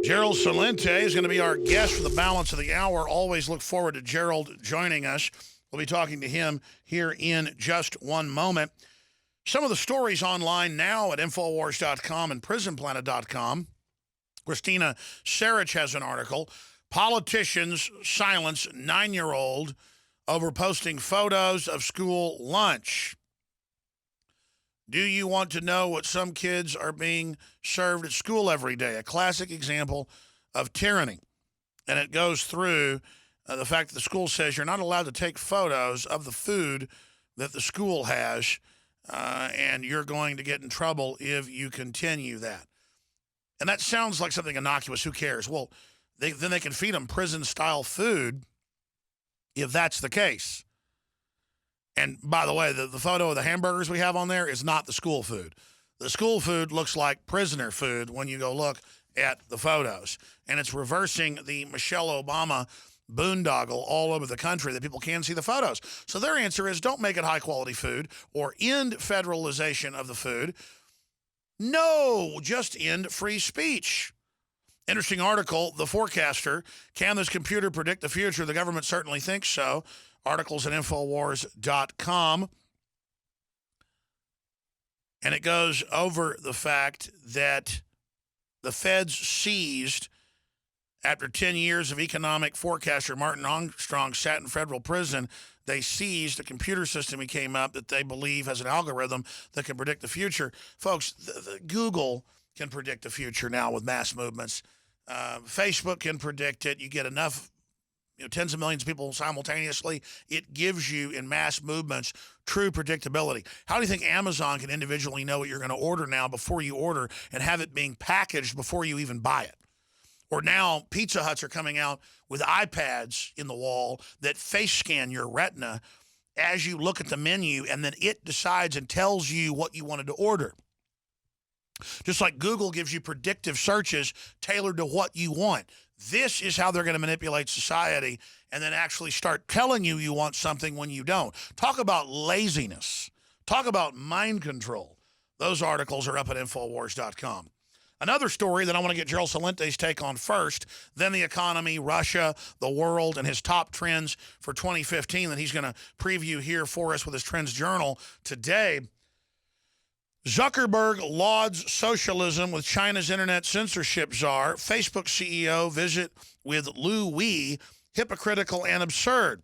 Gerald Celente is going to be our guest for the balance of the hour. Always look forward to Gerald joining us. We'll be talking to him here in just one moment. Some of the stories online now at Infowars.com and PrisonPlanet.com. Christina Sarich has an article. Politicians silence 9-year-old over posting photos of school lunch. Do you want to know what some kids are being served at school every day? A classic example of tyranny. And it goes through the fact that the school says you're not allowed to take photos of the food that the school has, and you're going to get in trouble if you continue that. And that sounds like something innocuous. Who cares? Well, then they can feed them prison-style food if that's the case. And by the way, the photo of the hamburgers we have on there is not the school food. The school food looks like prisoner food when you go look at the photos. And it's reversing the Michelle Obama boondoggle all over the country that people can see the photos. So their answer is don't make it high-quality food or end federalization of the food. No, just end free speech. Interesting article, The Forecaster. Can this computer predict the future? The government certainly thinks so. Articles at Infowars.com. And it goes over the fact that the feds seized, after 10 years of economic forecaster Martin Armstrong sat in federal prison, they seized a computer system he came up that they believe has an algorithm that can predict the future. Folks, Google can predict the future now with mass movements. Facebook can predict it. You get enough, tens of millions of people simultaneously. It gives you, in mass movements, true predictability. How do you think Amazon can individually know what you're going to order now before you order and have it being packaged before you even buy it? Or now Pizza Huts are coming out with iPads in the wall that face scan your retina as you look at the menu, and then it decides and tells you what you wanted to order. Just like Google gives you predictive searches tailored to what you want. This is how they're going to manipulate society and then actually start telling you you want something when you don't. Talk about laziness. Talk about mind control. Those articles are up at Infowars.com. Another story that I want to get Gerald Celente's take on first, then the economy, Russia, the world, and his top trends for 2015 that he's going to preview here for us with his TrendsJournal today. Zuckerberg lauds socialism with China's internet censorship czar. Facebook CEO visit with Liu Wei, hypocritical and absurd.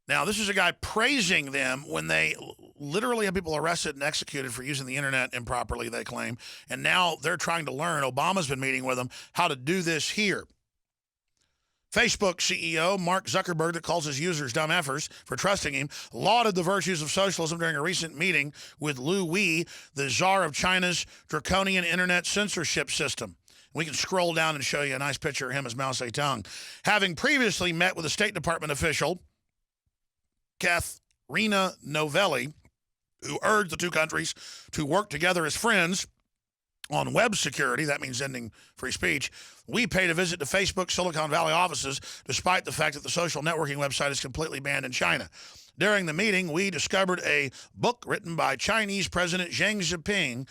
Now, this is a guy praising them when they literally have people arrested and executed for using the internet improperly, they claim. And now they're trying to learn, Obama's been meeting with them, how to do this here. Facebook CEO Mark Zuckerberg, that calls his users dumb effers for trusting him, lauded the virtues of socialism during a recent meeting with Liu Wei, the czar of China's draconian internet censorship system. We can scroll down and show you a nice picture of him as Mao Zedong. Having previously met with a State Department official, Katharina Novelli, who urged the two countries to work together as friends on web security, that means ending free speech, we paid a visit to Facebook Silicon Valley offices, despite the fact that the social networking website is completely banned in China. During the meeting, we discovered a book written by Chinese President Xi Jinping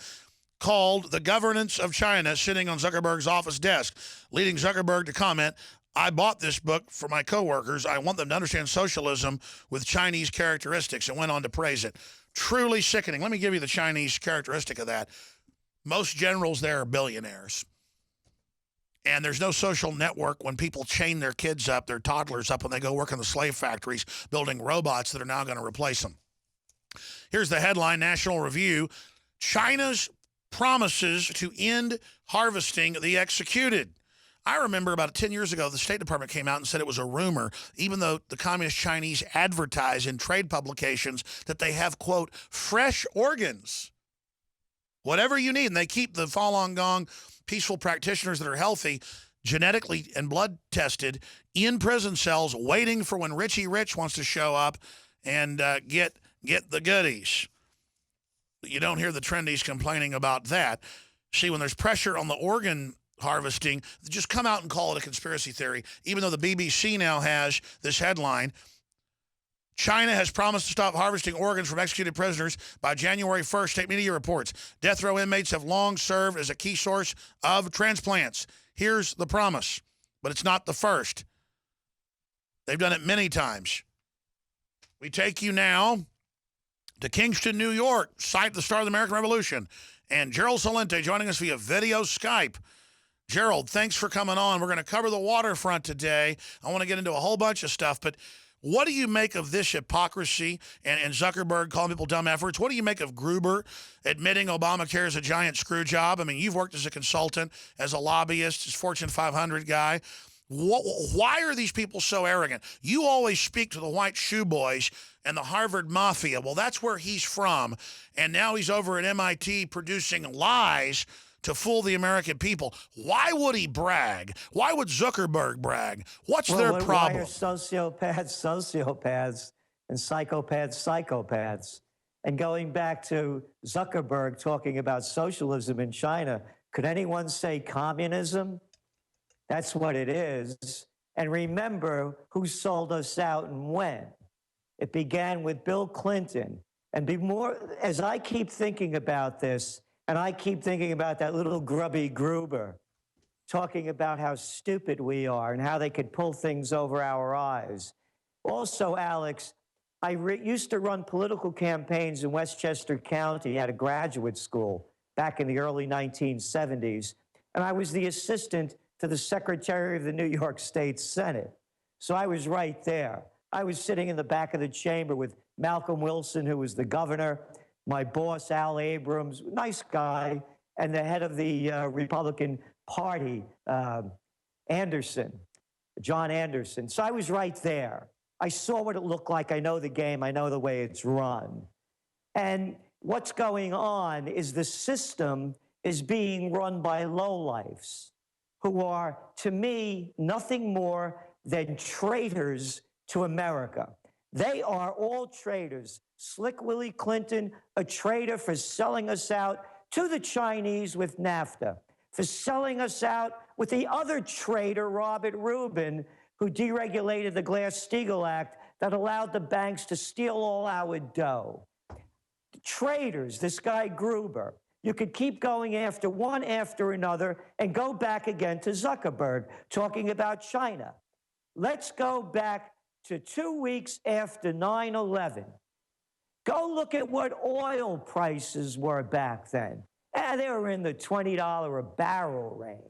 called The Governance of China, sitting on Zuckerberg's office desk, leading Zuckerberg to comment, I bought this book for my coworkers. I want them to understand socialism with Chinese characteristics, and went on to praise it. Truly sickening. Let me give you the Chinese characteristic of that. Most generals there are billionaires. And there's no social network when people chain their kids up, their toddlers up, when they go work in the slave factories, building robots that are now going to replace them. Here's the headline, National Review. China's promises to end harvesting the executed. I remember about 10 years ago, the State Department came out and said it was a rumor, even though the Communist Chinese advertise in trade publications that they have, quote, fresh organs. Whatever you need. And they keep the Falun Gong peaceful practitioners that are healthy, genetically and blood tested, in prison cells, waiting for when Richie Rich wants to show up and get the goodies. You don't hear the trendies complaining about that. See, when there's pressure on the organ harvesting, just come out and call it a conspiracy theory, even though the BBC now has this headline, China has promised to stop harvesting organs from executed prisoners by January 1st, state media reports. Death row inmates have long served as a key source of transplants. Here's the promise, but it's not the first. They've done it many times. We take you now to Kingston, New York, site of the start of the American Revolution, and Gerald Celente joining us via video Skype. Gerald, thanks for coming on. We're going to cover the waterfront today. I want to get into a whole bunch of stuff, but what do you make of this hypocrisy and Zuckerberg calling people dumb efforts? What do you make of Gruber admitting Obamacare is a giant screw job? I mean, you've worked as a consultant, as a lobbyist, as Fortune 500 guy. Why are these people so arrogant? You always speak to the white shoe boys and the Harvard Mafia. Well, that's where he's from, and now he's over at MIT producing lies to fool the American people. Why would he brag? Why would Zuckerberg brag? What's their problem? Why are sociopaths and psychopaths? And going back to Zuckerberg talking about socialism in China, could anyone say communism? That's what it is. And remember who sold us out and when. It began with Bill Clinton. And as I keep thinking about this, and I keep thinking about that little grubby Gruber talking about how stupid we are and how they could pull things over our eyes. Also, Alex, I used to run political campaigns in Westchester County at a graduate school back in the early 1970s. And I was the assistant to the Secretary of the New York State Senate. So I was right there. I was sitting in the back of the chamber with Malcolm Wilson, who was the governor, my boss, Al Abrams, nice guy, and the head of the Republican Party, John Anderson. So I was right there. I saw what it looked like. I know the game. I know the way it's run. And what's going on is the system is being run by lowlifes who are, to me, nothing more than traitors to America. They are all traitors. Slick Willie Clinton, a traitor for selling us out to the Chinese with NAFTA, for selling us out with the other traitor, Robert Rubin, who deregulated the Glass-Steagall Act that allowed the banks to steal all our dough. Traitors, this guy Gruber. You could keep going after one after another and go back again to Zuckerberg talking about China. Let's go back to 2 weeks after 9/11. Go look at what oil prices were back then. They were in the $20 a barrel range.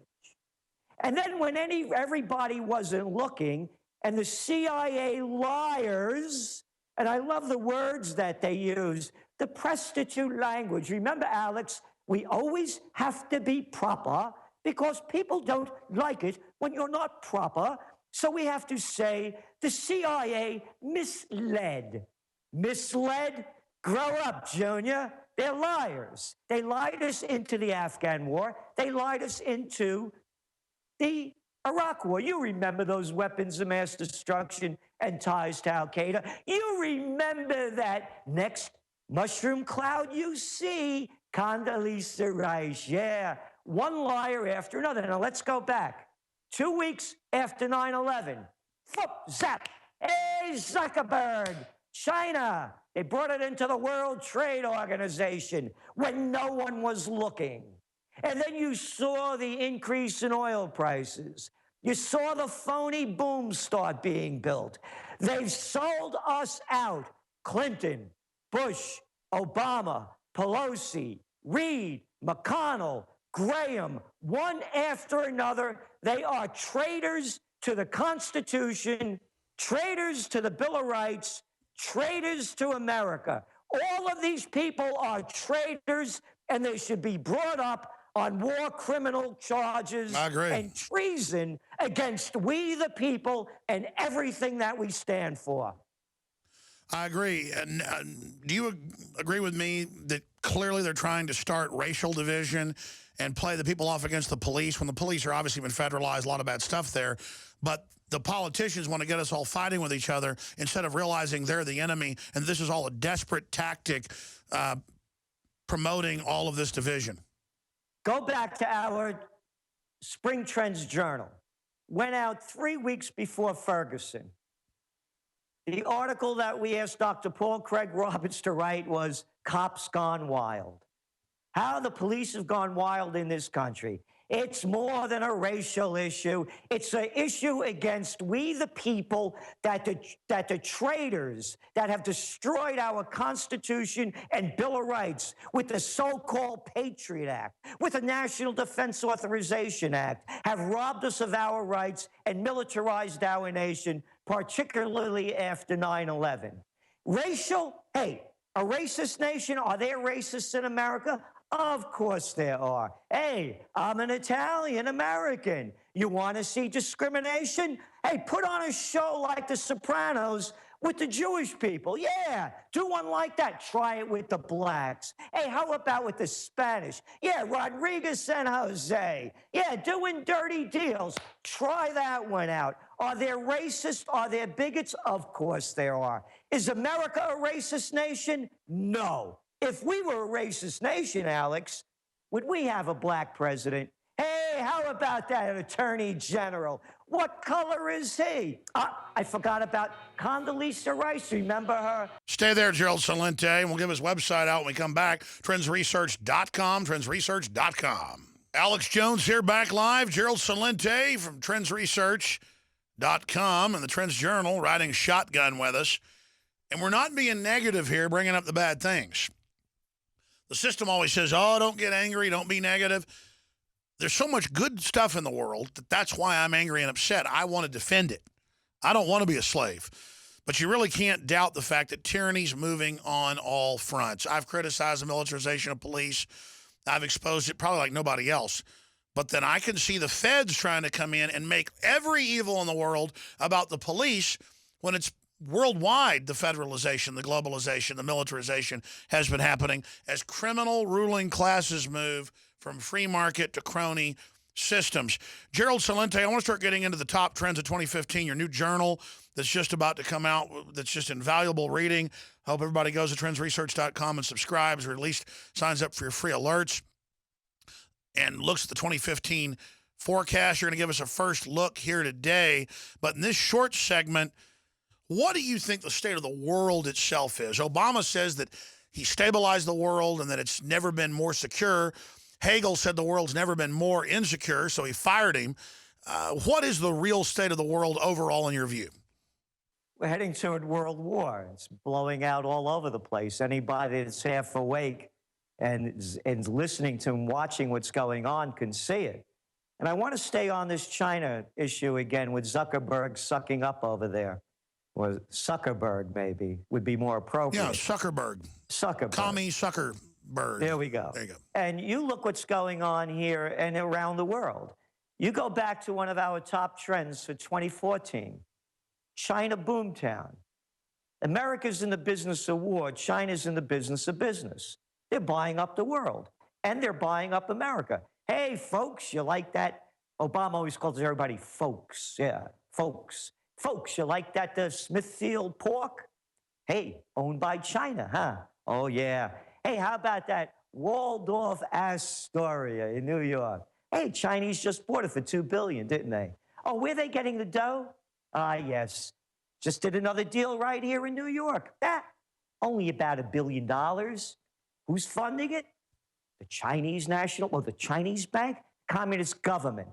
And then when everybody wasn't looking, and the CIA liars, and I love the words that they use, the prostitute language. Remember, Alex, we always have to be proper because people don't like it when you're not proper. So we have to say the CIA misled. Misled? Grow up, Junior. They're liars. They lied us into the Afghan war. They lied us into the Iraq war. You remember those weapons of mass destruction and ties to Al-Qaeda. You remember that next mushroom cloud you see, Condoleezza Rice. Yeah, one liar after another. Now let's go back. 2 weeks after 9/11. Zap. Hey, Zuckerberg. China. They brought it into the World Trade Organization when no one was looking. And then you saw the increase in oil prices. You saw the phony boom start being built. They've sold us out. Clinton, Bush, Obama, Pelosi, Reid, McConnell, Graham, one after another. They are traitors to the Constitution, traitors to the Bill of Rights, traitors to America. All of these people are traitors, and they should be brought up on war criminal charges and treason against we the people and everything that we stand for. I agree. And do you agree with me that clearly they're trying to start racial division and play the people off against the police when the police are obviously been federalized, a lot of bad stuff there, but the politicians want to get us all fighting with each other instead of realizing they're the enemy, and this is all a desperate tactic promoting all of this division? Go back to our Spring Trends Journal. Went out 3 weeks before Ferguson. The article that we asked Dr. Paul Craig Roberts to write was Cops Gone Wild. How the police have gone wild in this country. It's more than a racial issue. It's an issue against we the people, that the traitors that have destroyed our Constitution and Bill of Rights with the so-called Patriot Act, with the National Defense Authorization Act, have robbed us of our rights and militarized our nation, particularly after 9/11. Racial? Hey, a racist nation? Are there racists in America? Of course there are. Hey, I'm an Italian American. You want to see discrimination? Hey, put on a show like The Sopranos with the Jewish people. Yeah, do one like that. Try it with the blacks. Hey, how about with the Spanish? Yeah, Rodriguez San Jose. Yeah, doing dirty deals. Try that one out. Are there racists? Are there bigots? Of course there are. Is America a racist nation? No. If we were a racist nation, Alex, would we have a black president? Hey, how about that attorney general? What color is he? I forgot about Condoleezza Rice. Remember her? Stay there, Gerald Celente, and we'll give his website out when we come back. TrendsResearch.com, TrendsResearch.com. Alex Jones here, back live. Gerald Celente from TrendsResearch.com and the Trends Journal riding shotgun with us. And we're not being negative here, bringing up the bad things. The system always says, oh, don't get angry, don't be negative. There's so much good stuff in the world that's why I'm angry and upset. I want to defend it. I don't want to be a slave. But you really can't doubt the fact that tyranny's moving on all fronts. I've criticized the militarization of police. I've exposed it probably like nobody else. But then I can see the feds trying to come in and make every evil in the world about the police when it's worldwide. The federalization, the globalization, the militarization has been happening as criminal ruling classes move from free market to crony systems. Gerald Celente, I want to start getting into the top trends of 2015, your new journal that's just about to come out, that's just invaluable reading. I hope everybody goes to TrendsResearch.com and subscribes, or at least signs up for your free alerts and looks at the 2015 forecast. You're going to give us a first look here today. But in this short segment, what do you think the state of the world itself is? Obama says that he stabilized the world and that it's never been more secure. Hagel said the world's never been more insecure, so he fired him. What is the real state of the world overall in your view? We're heading toward world war. It's blowing out all over the place. Anybody that's half awake and listening to and watching what's going on can see it. And I want to stay on this China issue again with Zuckerberg sucking up over there. Or Zuckerberg, maybe, would be more appropriate. Yeah, Zuckerberg. Commie Zuckerberg. There we go. There you go. And you look what's going on here and around the world. You go back to one of our top trends for 2014, China boomtown. America's in the business of war. China's in the business of business. They're buying up the world, and they're buying up America. Hey, folks, you like that? Obama always calls everybody folks. Yeah, folks. Folks, you like that Smithfield pork? Hey, owned by China, huh? Oh, yeah. Hey, how about that Waldorf Astoria in New York? Hey, Chinese just bought it for $2 billion, didn't they? Oh, where are they getting the dough? Yes. Just did another deal right here in New York. Only about $1 billion. Who's funding it? The Chinese the Chinese bank? Communist government.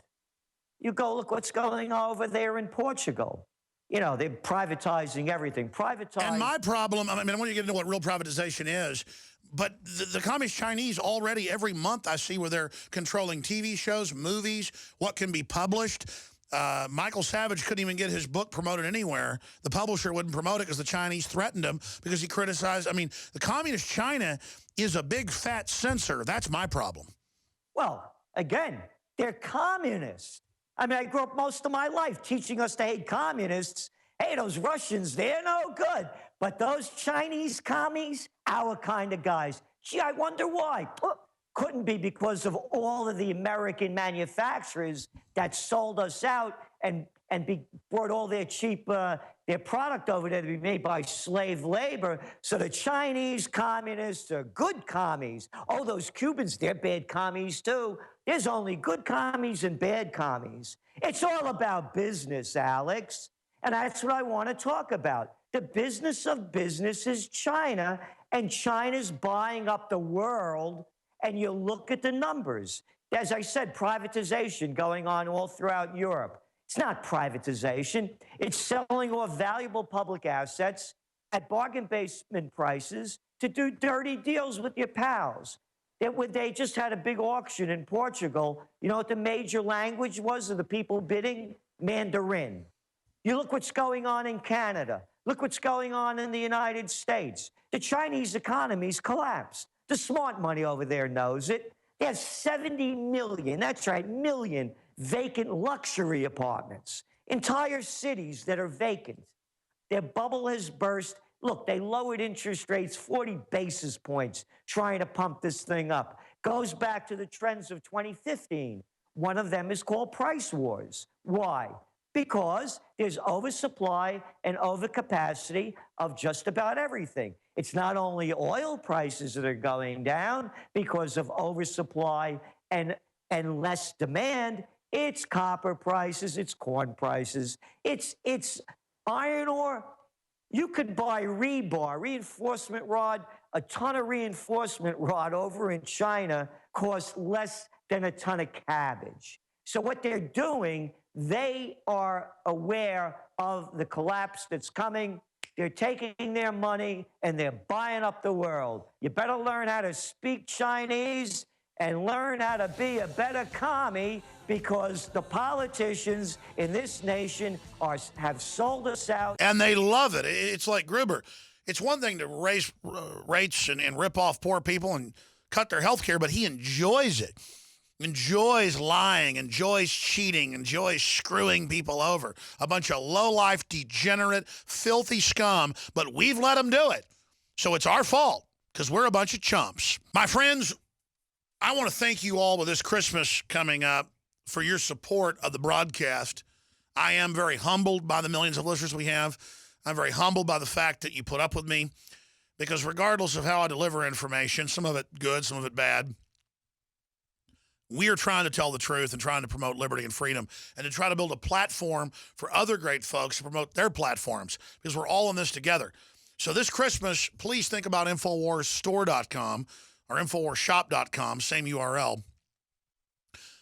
You go look what's going on over there in Portugal. You know, they're privatizing everything. And my problem, I want you to get into what real privatization is, but the Communist Chinese already every month I see where they're controlling TV shows, movies, what can be published. Michael Savage couldn't even get his book promoted anywhere. The publisher wouldn't promote it because the Chinese threatened him because he criticized. The Communist China is a big fat censor. That's my problem. Well, again, they're communists. I grew up most of my life teaching us to hate communists. Hey, those Russians, they're no good. But those Chinese commies, our kind of guys. Gee, I wonder why. Couldn't be because of all of the American manufacturers that sold us out and brought all their cheap, their product over there to be made by slave labor. So the Chinese communists are good commies. Oh, those Cubans, they're bad commies too. There's only good commies and bad commies. It's all about business, Alex. And that's what I want to talk about. The business of business is China, and China's buying up the world. And you look at the numbers. As I said, privatization going on all throughout Europe. It's not privatization. It's selling off valuable public assets at bargain basement prices to do dirty deals with your pals. They just had a big auction in Portugal. You know what the major language was of the people bidding? Mandarin. You look what's going on in Canada. Look what's going on in the United States. The Chinese economy's collapsed. The smart money over there knows it. They have 70 million, that's right, million vacant luxury apartments. Entire cities that are vacant. Their bubble has burst. Look, they lowered interest rates 40 basis points trying to pump this thing up. Goes back to the trends of 2015. One of them is called price wars. Why? Because there's oversupply and overcapacity of just about everything. It's not only oil prices that are going down because of oversupply and less demand. It's copper prices, it's corn prices, it's iron ore. You could buy rebar, reinforcement rod. A ton of reinforcement rod over in China costs less than a ton of cabbage. So what they're doing, they are aware of the collapse that's coming. They're taking their money and they're buying up the world. You better learn how to speak Chinese and learn how to be a better commie, because the politicians in this nation have sold us out. And they love it. It's like Gruber. It's one thing to raise rates and rip off poor people and cut their health care, but he enjoys it. Enjoys lying, enjoys cheating, enjoys screwing people over. A bunch of low-life, degenerate, filthy scum, but we've let them do it. So it's our fault, because we're a bunch of chumps. My friends, I want to thank you all with this Christmas coming up for your support of the broadcast. I am very humbled by the millions of listeners we have. I'm very humbled by the fact that you put up with me, because regardless of how I deliver information, some of it good, some of it bad, we are trying to tell the truth and trying to promote liberty and freedom, and to try to build a platform for other great folks to promote their platforms, because we're all in this together. So this Christmas, please think about InfoWarsStore.com or InfoWarsShop.com, same URL,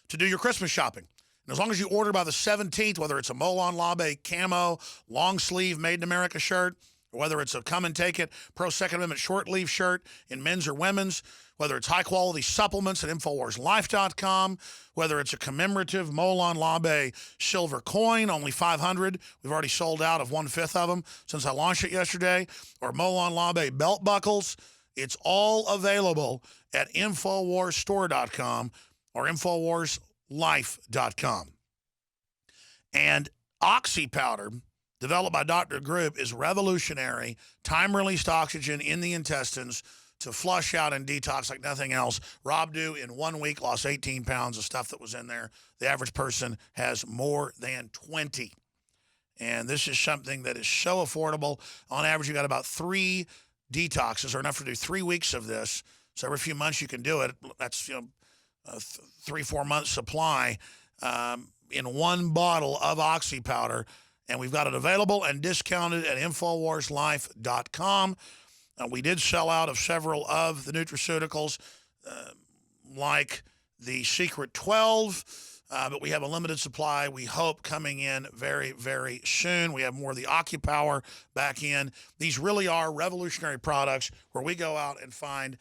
to do your Christmas shopping. And as long as you order by the 17th, whether it's a Molon Labe camo, long sleeve, made in America shirt, or whether it's a come and take it pro Second Amendment short sleeve shirt in men's or women's, whether it's high quality supplements at InfoWarsLife.com, whether it's a commemorative Molon Labe silver coin, only 500. We've already sold out of 1/5 of them since I launched it yesterday, or Molon Labe belt buckles. It's all available at InfoWarsStore.com or InfoWarsLife.com. And Oxy powder, developed by Dr. Group, is revolutionary, time-released oxygen in the intestines to flush out and detox like nothing else. Rob Dew, in 1 week, lost 18 pounds of stuff that was in there. The average person has more than 20. And this is something that is so affordable. On average, you got about 3 detoxes, or enough to do 3 weeks of this. So every few months you can do it. That's 3-4 months supply in one bottle of Oxy powder. And we've got it available and discounted at InfoWarsLife.com. We did sell out of several of the nutraceuticals, like the Secret 12, but we have a limited supply, we hope, coming in very, very soon. We have more of the OcuPower back in. These really are revolutionary products where we go out and find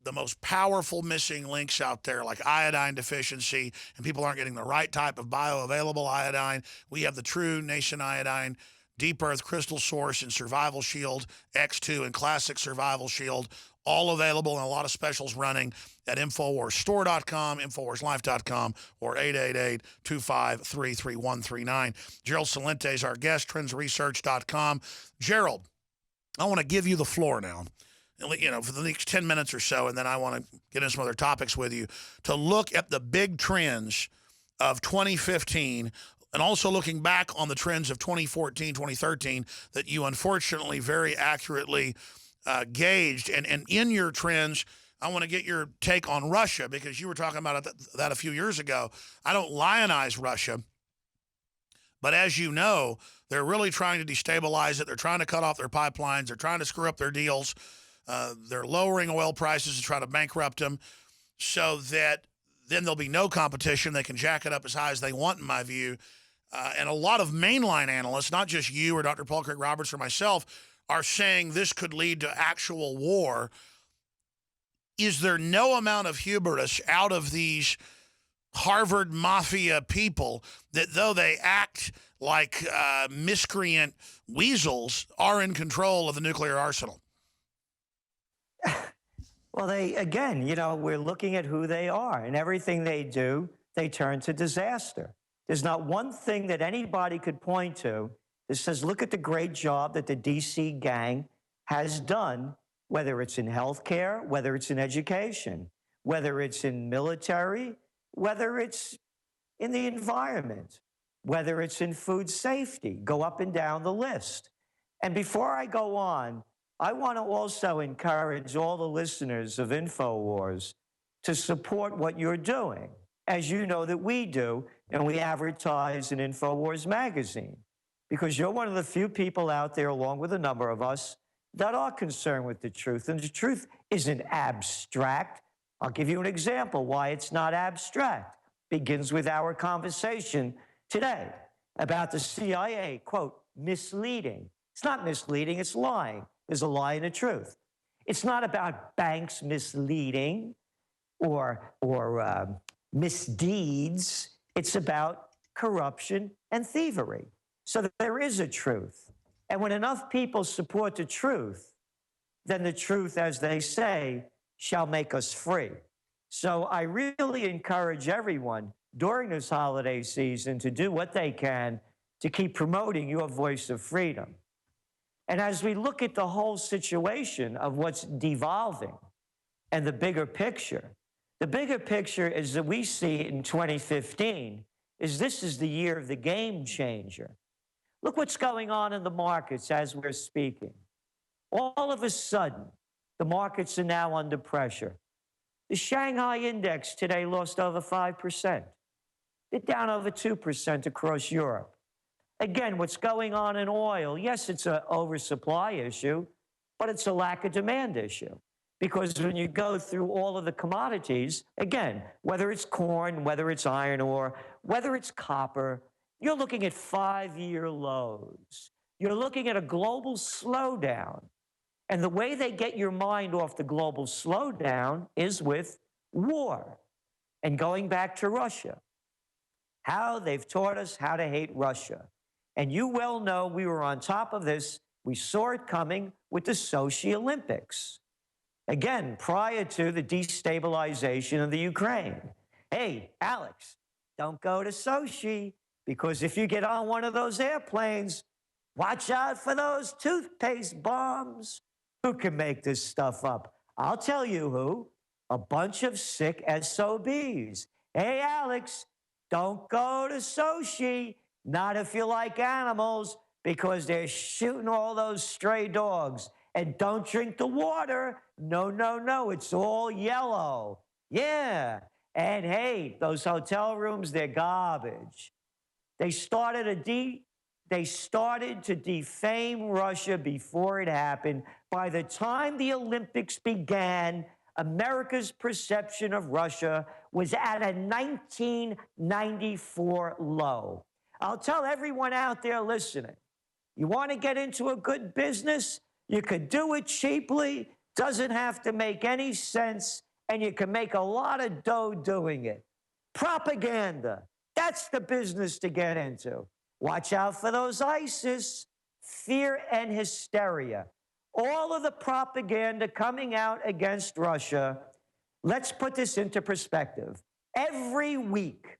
the most powerful missing links out there, like iodine deficiency, and people aren't getting the right type of bioavailable iodine. We have the true Nation iodine, Deep Earth Crystal Source, and Survival Shield X2 and Classic Survival Shield, all available, and a lot of specials running at InfoWarsStore.com, InfoWarsLife.com, or 888-253-3139. Gerald Celente is our guest, TrendsResearch.com. Gerald, I want to give you the floor now, for the next 10 minutes or so, and then I want to get into some other topics with you, to look at the big trends of 2015, and also looking back on the trends of 2014, 2013 that you unfortunately very accurately gauged. And in your trends, I want to get your take on Russia, because you were talking about that a few years ago. I don't lionize Russia. But as you know, they're really trying to destabilize it. They're trying to cut off their pipelines. They're trying to screw up their deals. They're lowering oil prices to try to bankrupt them so that then there'll be no competition. They can jack it up as high as they want, in my view. And a lot of mainline analysts, not just you or Dr. Paul Craig Roberts or myself, are saying this could lead to actual war. Is there no amount of hubris out of these Harvard mafia people that, though they act like miscreant weasels, are in control of the nuclear arsenal? Well, again, we're looking at who they are, and everything they do, they turn to disaster. There's not one thing that anybody could point to that says, look at the great job that the DC gang has done, whether it's in healthcare, whether it's in education, whether it's in military, whether it's in the environment, whether it's in food safety. Go up and down the list. And before I go on, I want to also encourage all the listeners of Infowars to support what you're doing, as you know that we do, and we advertise in Infowars magazine, because you're one of the few people out there, along with a number of us, that are concerned with the truth. And the truth isn't abstract. I'll give you an example why it's not abstract. Begins with our conversation today about the CIA, quote, misleading. It's not misleading, it's lying. There's a lie and a truth. It's not about banks misleading or misdeeds. It's about corruption and thievery. So that there is a truth. And when enough people support the truth, then the truth, as they say, shall make us free. So I really encourage everyone during this holiday season to do what they can to keep promoting your voice of freedom. And as we look at the whole situation of what's devolving and the bigger picture is that we see in 2015 is this is the year of the game changer. Look what's going on in the markets as we're speaking. All of a sudden, the markets are now under pressure. The Shanghai index today lost over 5%. They're down over 2% across Europe. Again, what's going on in oil, yes, it's an oversupply issue, but it's a lack of demand issue. Because when you go through all of the commodities, again, whether it's corn, whether it's iron ore, whether it's copper, you're looking at 5-year lows. You're looking at a global slowdown. And the way they get your mind off the global slowdown is with war. And going back to Russia, how they've taught us how to hate Russia. And you well know we were on top of this. We saw it coming with the Sochi Olympics. Again, prior to the destabilization of the Ukraine. Hey, Alex, don't go to Sochi, because if you get on one of those airplanes, watch out for those toothpaste bombs. Who can make this stuff up? I'll tell you who. A bunch of sick SOBs. Hey, Alex, don't go to Sochi. Not if you like animals, because they're shooting all those stray dogs. And don't drink the water. No, no, no. It's all yellow. Yeah. And hey, those hotel rooms, they're garbage. They started to defame Russia before it happened. By the time the Olympics began, America's perception of Russia was at a 1994 low. I'll tell everyone out there listening, you want to get into a good business? You could do it cheaply, doesn't have to make any sense, and you can make a lot of dough doing it. Propaganda, that's the business to get into. Watch out for those ISIS, fear and hysteria. All of the propaganda coming out against Russia, let's put this into perspective. Every week,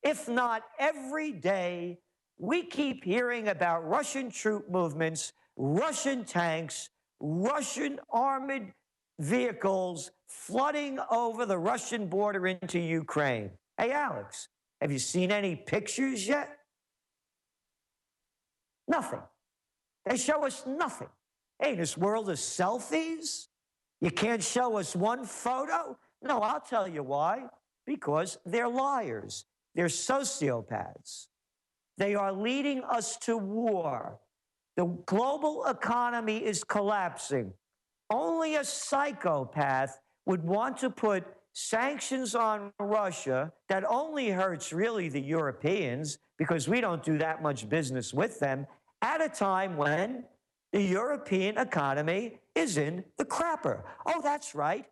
if not every day, we keep hearing about Russian troop movements, Russian tanks, Russian armored vehicles flooding over the Russian border into Ukraine. Hey, Alex, have you seen any pictures yet? Nothing. They show us nothing. Hey, this world of selfies? You can't show us one photo? No, I'll tell you why. Because they're liars. They're sociopaths. They are leading us to war. The global economy is collapsing. Only a psychopath would want to put sanctions on Russia that only hurts really the Europeans because we don't do that much business with them at a time when the European economy is in the crapper. Oh, that's right.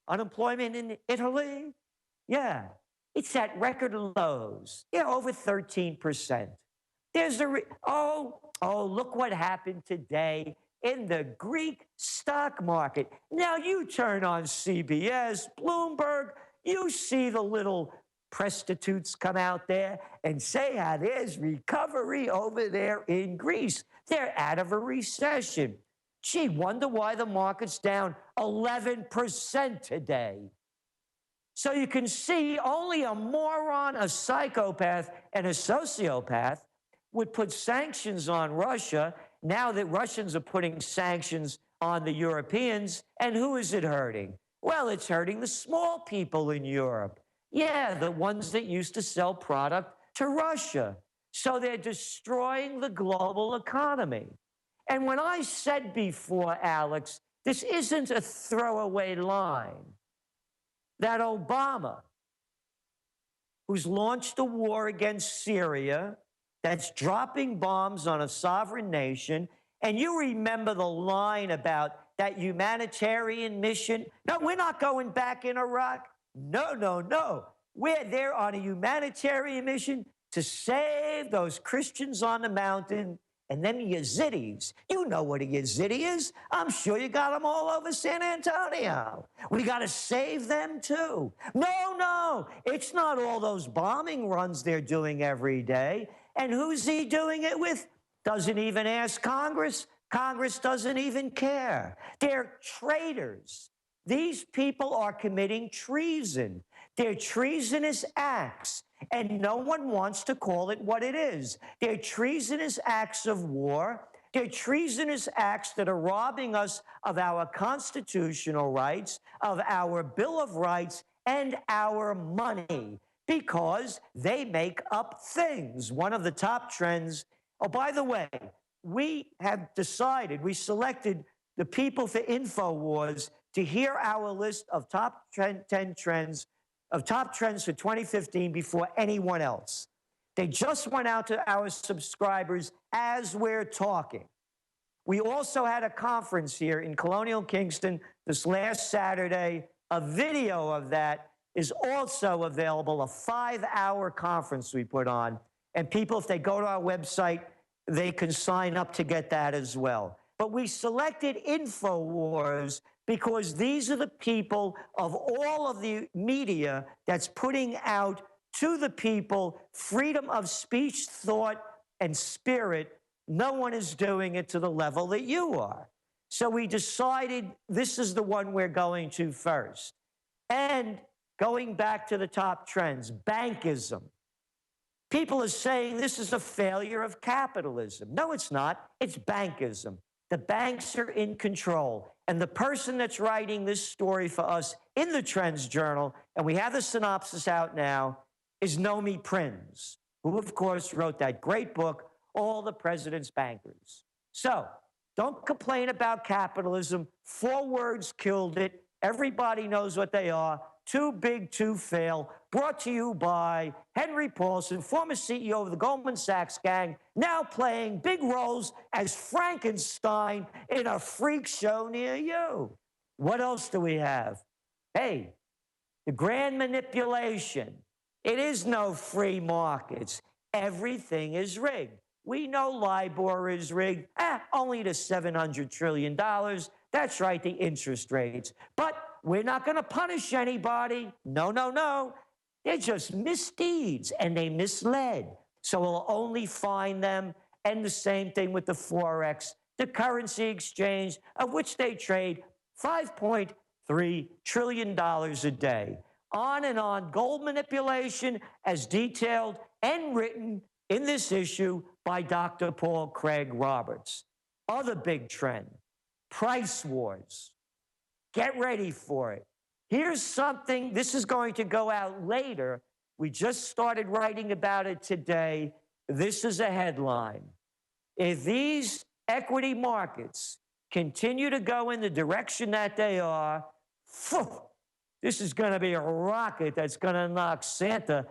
Unemployment in Italy? Yeah, it's at record lows. Yeah, over 13%. There's look what happened today in the Greek stock market. Now you turn on CBS, Bloomberg, you see the little prostitutes come out there and say how there's recovery over there in Greece. They're out of a recession. Gee, wonder why the market's down 11% today. So you can see only a moron, a psychopath, and a sociopath would put sanctions on Russia. Now that Russians are putting sanctions on the Europeans, and who is it hurting? Well, it's hurting the small people in Europe. Yeah, the ones that used to sell product to Russia. So they're destroying the global economy. And when I said before, Alex, this isn't a throwaway line, that Obama, who's launched a war against Syria, that's dropping bombs on a sovereign nation, and you remember the line about that humanitarian mission? No, we're not going back in Iraq. No, no, no. We're there on a humanitarian mission to save those Christians on the mountain and them Yazidis. You know what a Yazidi is. I'm sure you got them all over San Antonio. We got to save them too. No, no, it's not all those bombing runs they're doing every day. And who's he doing it with? Doesn't even ask Congress. Congress doesn't even care. They're traitors. These people are committing treason. They're treasonous acts, and no one wants to call it what it is. They're treasonous acts of war. They're treasonous acts that are robbing us of our constitutional rights, of our Bill of Rights, and our money, because they make up things. One of the top trends, oh, by the way, we have decided, we selected the people for Infowars to hear our list of top 10 trends, of top trends for 2015 before anyone else. They just went out to our subscribers as we're talking. We also had a conference here in Colonial Kingston this last Saturday. A video of that is also available, a 5-hour conference we put on. And people, if they go to our website, they can sign up to get that as well. But we selected Infowars because these are the people of all of the media that's putting out to the people freedom of speech, thought, and spirit. No one is doing it to the level that you are. So we decided this is the one we're going to first. And going back to the top trends, bankism. People are saying this is a failure of capitalism. No, it's not. It's bankism. The banks are in control. And the person that's writing this story for us in the Trends Journal, and we have the synopsis out now, is Nomi Prinz, who, of course, wrote that great book, All the President's Bankers. So don't complain about capitalism. 4 words killed it. Everybody knows what they are. Too big to fail. Brought to you by Henry Paulson, former CEO of the Goldman Sachs gang, now playing big roles as Frankenstein in a freak show near you. What else do we have? Hey, the grand manipulation. It is no free markets. Everything is rigged. We know LIBOR is rigged. Only to $700 trillion. That's right, the interest rates. But we're not going to punish anybody. No, no, no. They're just misdeeds, and they misled. So we'll only fine them. And the same thing with the Forex, the currency exchange, of which they trade $5.3 trillion a day. On and on. Gold manipulation, as detailed and written in this issue by Dr. Paul Craig Roberts. Other big trend, price wars. Get ready for it. Here's something, this is going to go out later. We just started writing about it today. this is a headline. If these equity markets continue to go in the direction that they are, this is going to be a rocket that's going to knock Santa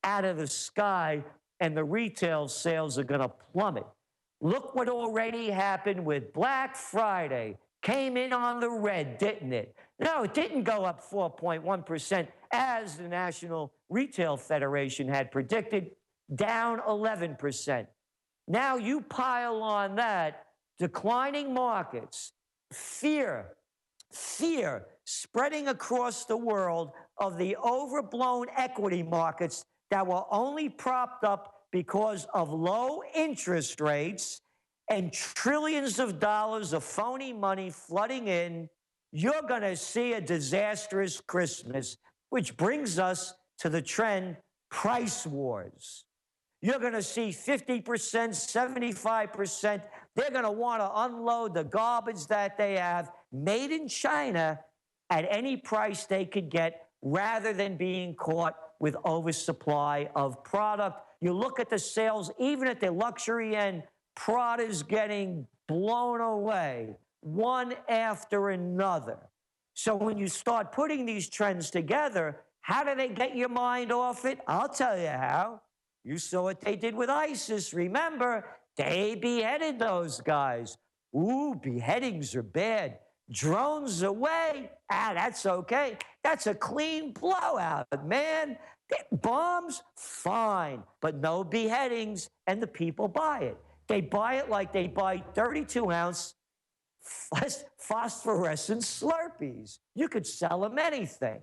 out of the sky, and the retail sales are going to plummet. Look what already happened with Black Friday. Came in on the red, didn't it? No, it didn't go up 4.1% as the National Retail Federation had predicted, down 11%. Now you pile on that declining markets, fear spreading across the world of the overblown equity markets that were only propped up because of low interest rates and trillions of dollars of phony money flooding in. You're going to see a disastrous Christmas, which brings us to the trend price wars. You're going to see 50%, 75%. They're going to want to unload the garbage that they have made in China at any price they could get rather than being caught with oversupply of product. You look at the sales, even at the luxury end, Prada's getting blown away one after another. So when you start putting these trends together, how do they get your mind off it? I'll tell you how. You saw what they did with ISIS. Remember, they beheaded those guys. Ooh, beheadings are bad. Drones away. That's okay. That's a clean blowout, man. Bombs, fine, but no beheadings, and the people buy it. They buy it like they buy 32-ounce phosphorescent Slurpees. You could sell them anything.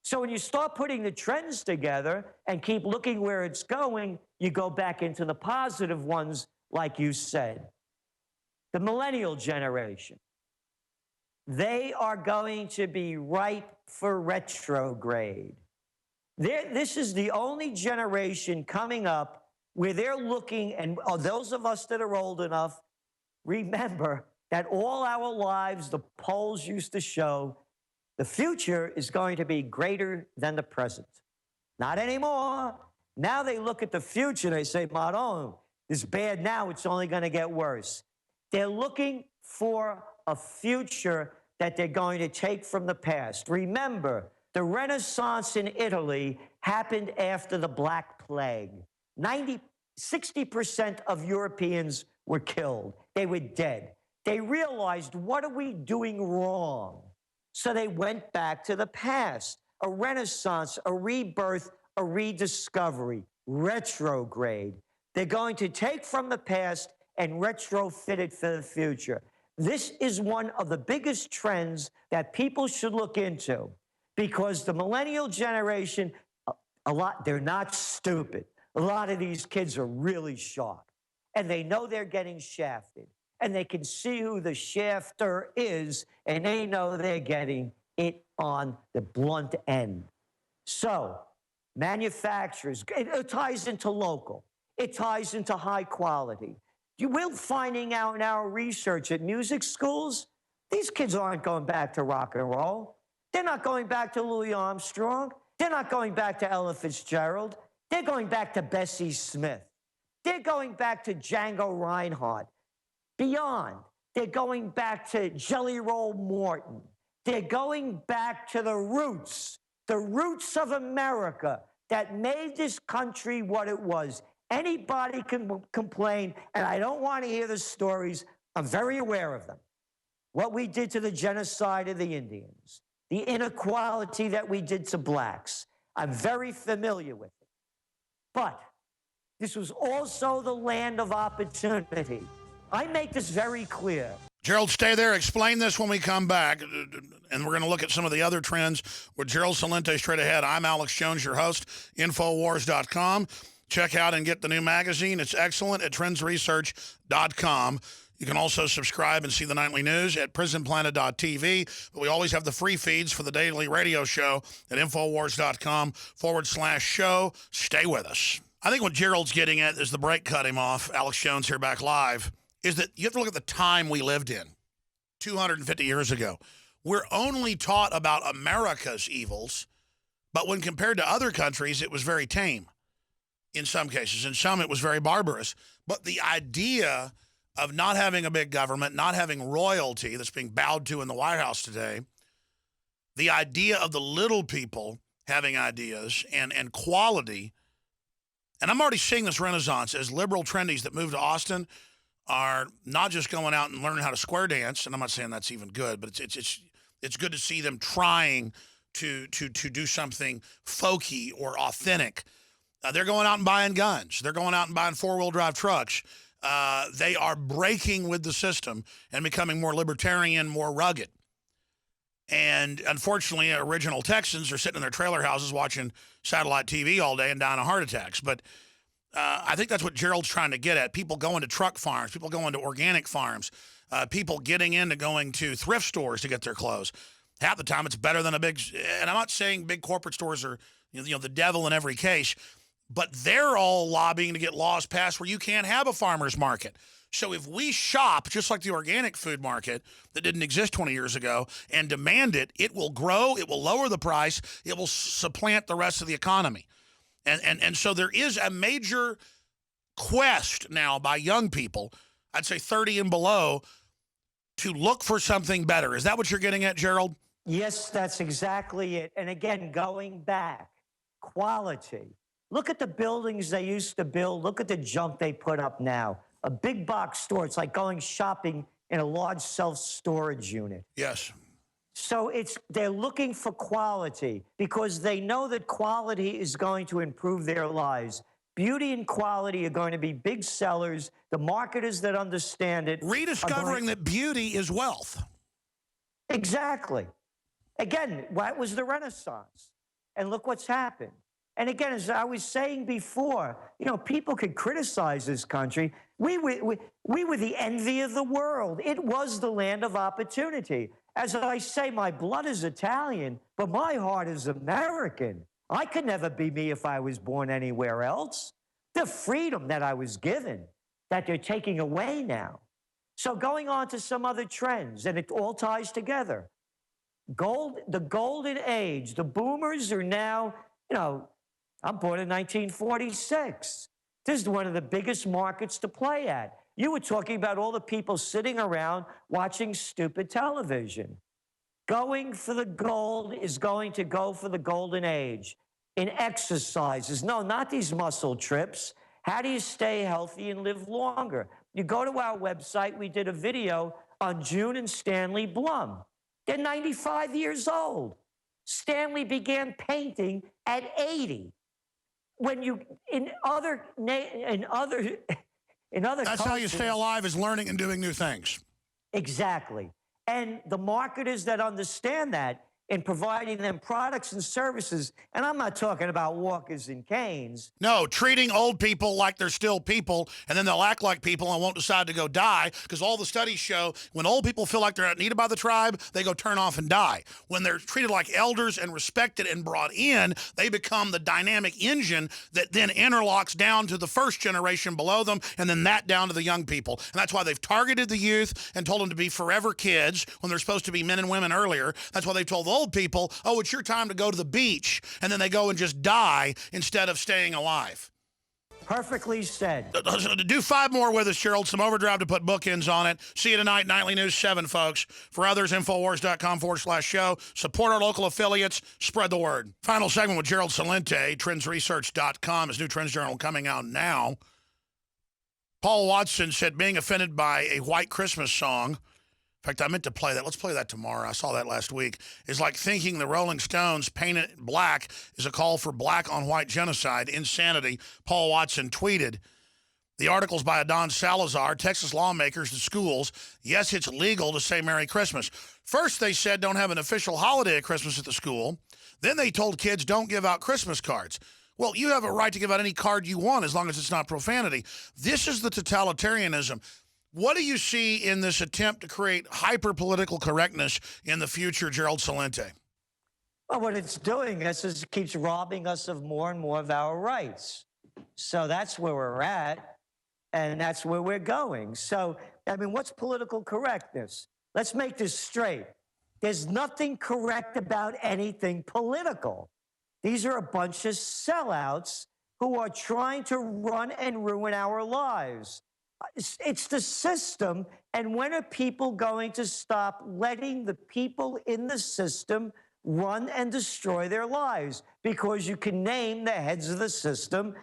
So when you start putting the trends together and keep looking where it's going, you go back into the positive ones, like you said. The millennial generation, they are going to be ripe for retrograde. This is the only generation coming up where they're looking, and those of us that are old enough, remember that all our lives, the polls used to show, the future is going to be greater than the present. Not anymore. Now they look at the future, they say, Maron, it's bad now, it's only going to get worse. They're looking for a future that they're going to take from the past. Remember, the Renaissance in Italy happened after the Black Plague. 60% of Europeans were killed. They were dead. They realized, what are we doing wrong? So they went back to the past. A renaissance, a rebirth, a rediscovery, retrograde. They're going to take from the past and retrofit it for the future. This is one of the biggest trends that people should look into, because the millennial generation, they're not stupid. A lot of these kids are really sharp, and they know they're getting shafted, and they can see who the shafter is, and they know they're getting it on the blunt end. So manufacturers, it ties into local. It ties into high quality. We're finding out in our research at music schools, these kids aren't going back to rock and roll. They're not going back to Louis Armstrong. They're not going back to Ella Fitzgerald. They're going back to Bessie Smith. They're going back to Django Reinhardt. Beyond, they're going back to Jelly Roll Morton. They're going back to the roots of America that made this country what it was. Anybody can complain, and I don't want to hear the stories. I'm very aware of them. What we did to the genocide of the Indians, the inequality that we did to blacks. I'm very familiar with it. But this was also the land of opportunity. I make this very clear. Gerald, stay there. Explain this when we come back. And we're going to look at some of the other trends with Gerald Celente straight ahead. I'm Alex Jones, your host, Infowars.com. Check out and get the new magazine. It's excellent at TrendsResearchInstitute.com. You can also subscribe and see the nightly news at prisonplanet.tv. But we always have the free feeds for the daily radio show at Infowars.com/show. Stay with us. I think what Gerald's getting at is the break cut him off. Alex Jones here back live. Is that you have to look at the time we lived in 250 years ago. We're only taught about America's evils, but when compared to other countries, it was very tame. in some cases. In some, it was very barbarous. But the idea of not having a big government, not having royalty that's being bowed to in the White House today, the idea of the little people having ideas and quality. And I'm already seeing this renaissance as liberal trendies that move to Austin are not just going out and learning how to square dance. And I'm not saying that's even good, but it's good to see them trying to do something folky or authentic. They're going out and buying guns. They're going out and buying four-wheel drive trucks. They are breaking with the system and becoming more libertarian, more rugged. And unfortunately, original Texans are sitting in their trailer houses watching satellite TV all day and dying of heart attacks. But I think that's what Gerald's trying to get at. People going to truck farms, people going to organic farms, people getting into going to thrift stores to get their clothes. Half the time, it's better than a big. And I'm not saying big corporate stores are the devil in every case, but they're all lobbying to get laws passed where you can't have a farmer's market. So if we shop just like the organic food market that didn't exist 20 years ago and demand it, it will grow, it will lower the price, it will supplant the rest of the economy. And so there is a major quest now by young people, I'd say 30 and below, to look for something better. Is that what you're getting at, Gerald? Yes, that's exactly it. And again, going back, quality. Look at the buildings they used to build. Look at the junk they put up now. A big box store, it's like going shopping in a large self-storage unit. Yes. So they're looking for quality because they know that quality is going to improve their lives. Beauty and quality are going to be big sellers. The marketers that understand it. Rediscovering that beauty is wealth. Exactly. Again, that was the Renaissance. And look what's happened. And again, as I was saying before, people could criticize this country. We were the envy of the world. It was the land of opportunity. As I say, my blood is Italian, but my heart is American. I could never be me if I was born anywhere else. The freedom that I was given, that they're taking away now. So going on to some other trends, and it all ties together. The golden age, the boomers are now, I'm born in 1946. This is one of the biggest markets to play at. You were talking about all the people sitting around watching stupid television. Going for the gold is going to go for the golden age. In exercises, no, not these muscle trips. How do you stay healthy and live longer? You go to our website, we did a video on June and Stanley Blum. They're 95 years old. Stanley began painting at 80. When you in other That's how you stay alive, is learning and doing new things. Exactly. And the marketers that understand that in providing them products and services, and I'm not talking about walkers and canes. No, treating old people like they're still people, and then they'll act like people and won't decide to go die, because all the studies show when old people feel like they're not needed by the tribe, they go turn off and die. When they're treated like elders and respected and brought in, they become the dynamic engine that then interlocks down to the first generation below them, and then that down to the young people. And that's why they've targeted the youth and told them to be forever kids when they're supposed to be men and women earlier. That's why they've told the old people, oh, it's your time to go to the beach, and then they go and just die instead of staying alive. Perfectly said. Do 5 more with us, Gerald. Some overdrive to put bookends on it. See you tonight, Nightly News 7, folks. For others, Infowars.com/show. Support our local affiliates. Spread the word. Final segment with Gerald Celente, TrendsResearch.com. His new Trends Journal coming out now. Paul Watson said being offended by a white Christmas song, in fact, I meant to play that. Let's play that tomorrow. I saw that last week. Is like thinking the Rolling Stones painted black is a call for black on white genocide. Insanity. Paul Watson tweeted. The article's by Adon Salazar, Texas lawmakers and schools. Yes, it's legal to say Merry Christmas. First, they said don't have an official holiday at Christmas at the school. Then they told kids don't give out Christmas cards. Well, you have a right to give out any card you want as long as it's not profanity. This is the totalitarianism. What do you see in this attempt to create hyper-political correctness in the future, Gerald Celente? Well, what it's doing is it keeps robbing us of more and more of our rights. So that's where we're at, and that's where we're going. So, what's political correctness? Let's make this straight. There's nothing correct about anything political. These are a bunch of sellouts who are trying to run and ruin our lives. It's the system. And when are people going to stop letting the people in the system run and destroy their lives? Because you can name the heads of the system.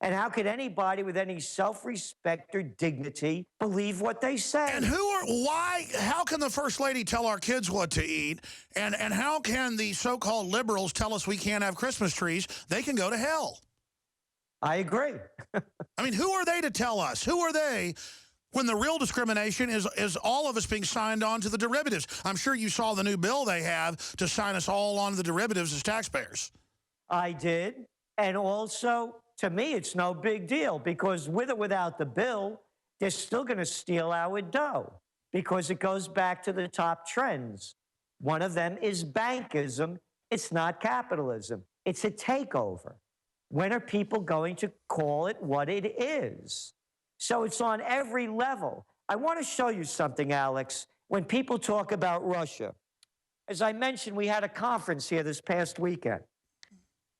And how could anybody with any self-respect or dignity believe what they say? And how can the First Lady tell our kids what to eat? And how can the so-called liberals tell us we can't have Christmas trees? They can go to hell. I agree. I mean, who are they to tell us? Who are they when the real discrimination is all of us being signed on to the derivatives? I'm sure you saw the new bill they have to sign us all on to the derivatives as taxpayers. I did. And also, to me, it's no big deal because with or without the bill, they're still going to steal our dough because it goes back to the top trends. One of them is bankism. It's not capitalism. It's a takeover. When are people going to call it what it is? So it's on every level. I want to show you something, Alex. When people talk about Russia, as I mentioned, we had a conference here this past weekend.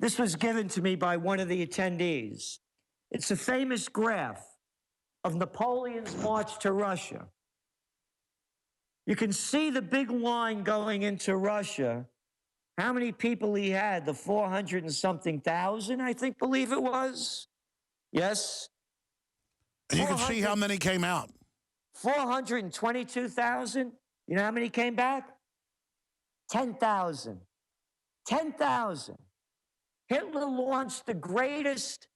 This was given to me by one of the attendees. It's a famous graph of Napoleon's march to Russia. You can see the big line going into Russia. How many people he had? The 400 and something thousand, I believe it was. Yes. And you can see how many came out. 422,000. You know how many came back? 10,000. 10,000. Hitler launched the greatest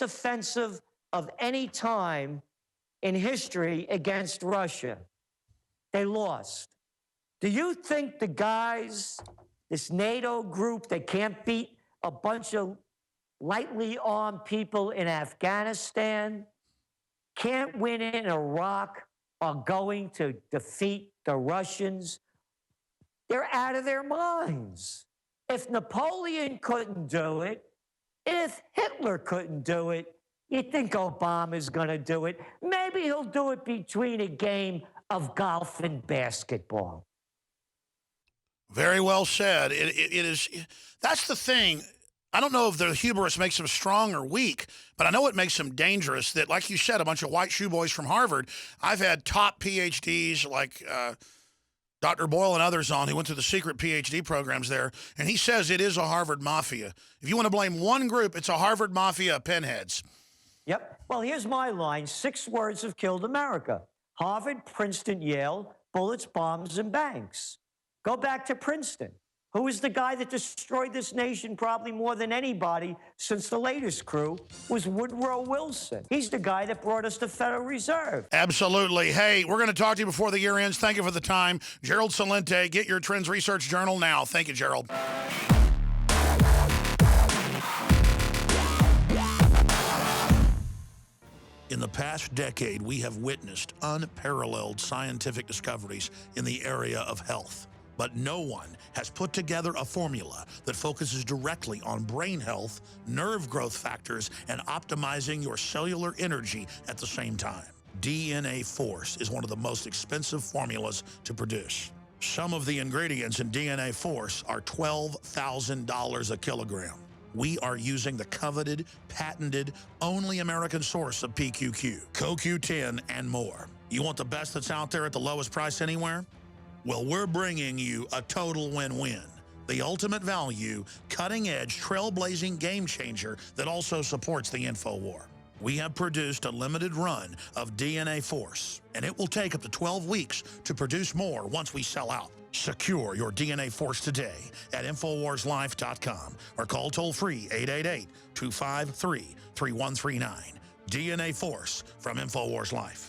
offensive of any time in history against Russia. They lost. Do you think the guys, this NATO group that can't beat a bunch of lightly armed people in Afghanistan, can't win in Iraq, are going to defeat the Russians? They're out of their minds. If Napoleon couldn't do it, if Hitler couldn't do it, you think Obama's going to do it? Maybe he'll do it between a game of golf and basketball. Very well said. It is. That's the thing. I don't know if the hubris makes them strong or weak, but I know it makes them dangerous. That, like you said, a bunch of white shoe boys from Harvard. I've had top PhDs like Dr. Boyle and others on who went through the secret PhD programs there, and he says it is a Harvard mafia. If you want to blame one group, it's a Harvard mafia of pinheads. Yep. Well, here's my line. 6 words have killed America. Harvard, Princeton, Yale, bullets, bombs, and banks. Go back to Princeton. Who is the guy that destroyed this nation probably more than anybody since the latest crew was Woodrow Wilson. He's the guy that brought us the Federal Reserve. Absolutely. Hey, we're going to talk to you before the year ends. Thank you for the time. Gerald Celente, get your Trends Research Journal now. Thank you, Gerald. In the past decade, we have witnessed unparalleled scientific discoveries in the area of health. But no one has put together a formula that focuses directly on brain health, nerve growth factors, and optimizing your cellular energy at the same time. DNA Force is one of the most expensive formulas to produce. Some of the ingredients in DNA Force are $12,000 a kilogram. We are using the coveted, patented, only American source of PQQ, CoQ10, and more. You want the best that's out there at the lowest price anywhere? Well, we're bringing you a total win-win. The ultimate value, cutting-edge, trailblazing game changer that also supports the InfoWar. We have produced a limited run of DNA Force, and it will take up to 12 weeks to produce more once we sell out. Secure your DNA Force today at InfoWarsLife.com or call toll-free 888-253-3139. DNA Force from InfoWars Life.